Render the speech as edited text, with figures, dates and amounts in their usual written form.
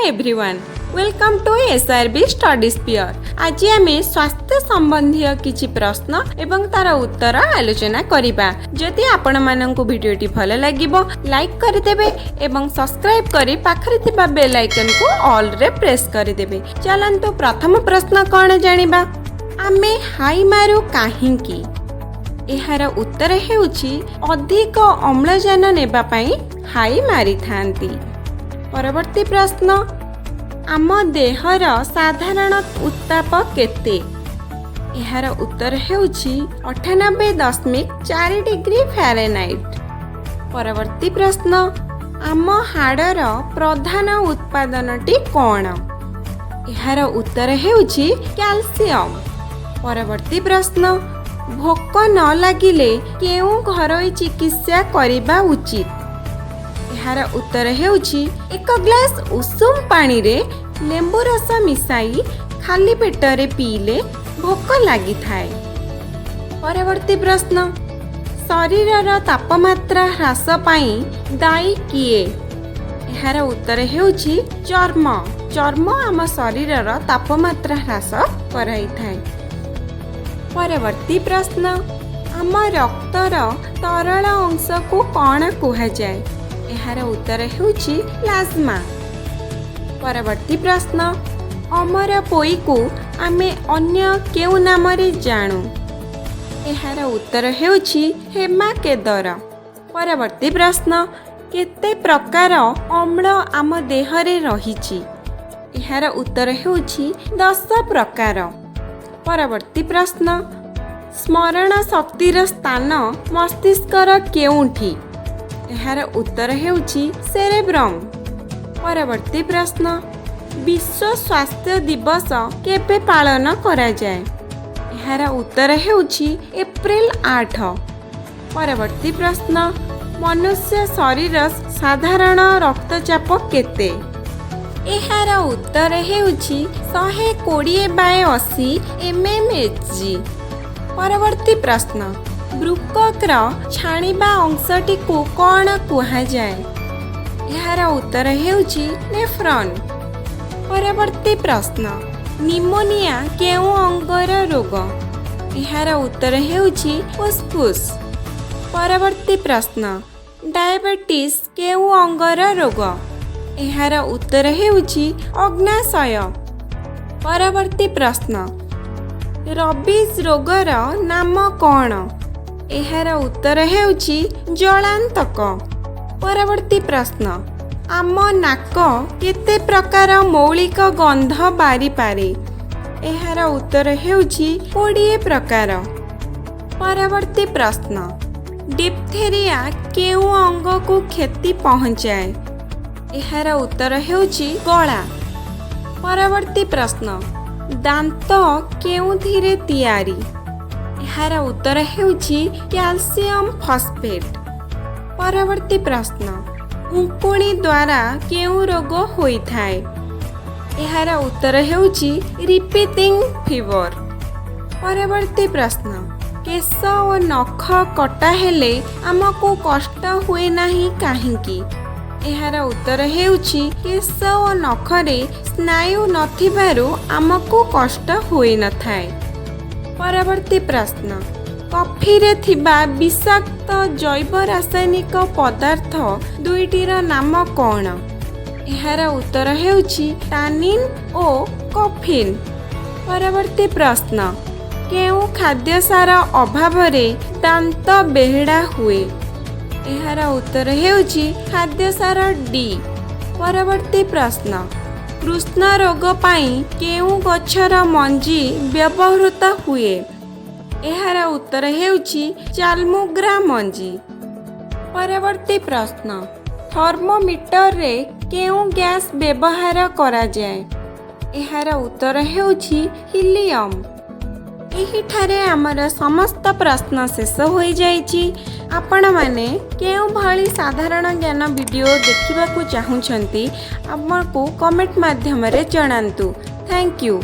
Everyone, welcome to SRB study sphere. आज आम स्वास्थ्य संबंधी किछि प्रश्न एवं तार उत्तर आलोचना करिबा। जदि आपण माननकु वीडियोटी भल लागिबो लाइक करदेबे एवं सब्सक्राइब करी पाखरे थिबा बेल आइकन को ऑल रे प्रेस करदेबे। चलंतु प्रथम प्रश्न कोन जानिबा। आमे हाई मारू काहेकि? एहार उत्तर हेउछि अधिक अम्लजान नेबा पई हाई मारी थांती। परवर्ती प्रश्न, आम देहर साधारण उत्ताप केते? एहार उत्तर हेउछि 98.4 डिग्री फ़ारेनहाइट। परवर्ती प्रश्न, आम हाड़र प्रधान उत्पादनटी कोन? एहार उत्तर हेउछि कैल्शियम। परवर्ती प्रश्न, भोक न लागिले केउ घरोई चिकित्सा करिबा उचित? एहार उत्तर हेउछि 1 ग्लास उषुम पानी रे लेंबू रस मिसाई खाली पेटरे पीले भोक लागि थाए। परवर्ती प्रश्न, शरीरर तापमात्रा ह्रास पाई दायी किए? एहार उत्तर हेउछि चर्म। चर्म आम शरीरर तापमात्रा ह्रास कराई थाए। परवर्ती प्रश्न, आम रक्तर तरल अंश को कौन कुहा जाए? एहार उत्तर हेउछि प्लाज्मा। परवर्ती प्रश्न, अमर पोई को आमे अन्य केउ नाम रे जानू? एहार उत्तर हेउछि हेमाकेदर। परवर्ती प्रश्न, केते प्रकार अम्ल आम देह रे रहिछि? एहार उत्तर हेउछि 10 प्रकार। परवर्ती प्रश्न, स्मरण शक्तिर स्थान मस्तिष्कर केउठी? एहार उत्तर हेउछि सेरेब्रम। परवर्ती प्रश्न, विश्व स्वास्थ्य दिवस केबे पालन करा जाए? एहार उत्तर हेउछि एप्रिल 8। परवर्ती प्रश्न, मनुष्य शरीर साधारण रक्तचाप केते? एहार उत्तर हेउछि 120/80 mmHg। परवर्ती प्रश्न, वृक्कर छाणिबा अंशटी को कौन कुहा जाए? एहार उत्तर हेउछि नेफ्रॉन। परवर्ती प्रश्न, निमोनिया केउ अंगर रोग? एहार उत्तर हेउछि फुसफुस। परवर्ती प्रश्न, डायबिटीज केउ अंगर रोग? एहार उत्तर हेउछि अग्नाशय। परवर्ती प्रश्न, रबीज रोगर नाम कौन? एहार उत्तर हेउछि जलांतक। परवर्ती प्रश्न, आम नाक केते प्रकार मौलिक गंध बारी पारे? एहार उत्तर हेउछि 20 प्रकार। परवर्ती प्रश्न, डिप्थेरिया केउ अंग को क्षति पहुंचाए? एहार उत्तर हेउछि गला। परवर्ती प्रश्न, दांत केउथिरे तियारी? एहार उत्तर हेउछि कैल्शियम फॉस्फेट। परवर्ती प्रश्न, उंकुणी द्वारा केउ रोग होइथाए? एहार उत्तर हेउछि रिपीटिंग फीवर। परवर्ती प्रश्न, केश और नख कटा हेले आमको कष्ट हुए नाही काहेकि? एहार उत्तर हेउछि केश और नखरे स्नायु नथिबारु आमको कष्ट हुए न थाए। परवर्ती प्रश्न, कॉफी रे थिबा विषाक्त जैव रासायनिक पदार्थ दुईटीर नाम कौन? एहार उत्तर हेउछि टानिन ओ कॉफिन। परवर्ती प्रश्न, केउ खाद्य सार अभाव रे दांत बेहड़ा हुए? एहार उत्तर हेउछि खाद्य सार डी। परवर्ती प्रश्न, कृष्ण रोग पाई केउ गछर मंजी व्यवहृत हुए? एहार उत्तर हेउछि चालमुग्रा मंजी। परवर्ती प्रश्न, थर्मोमीटर रे केउ गैस व्यवहार करा जाए? एहार उत्तर हेउछि हीलियम। एही ठारे आमर समस्त प्रश्न शेष हो जाइछि। आपण माने केउ भली साधारण ज्ञान वीडियो देखिबाकू चाहुछंती? हमको कमेंट माध्यम रे जणांतु। Thank you.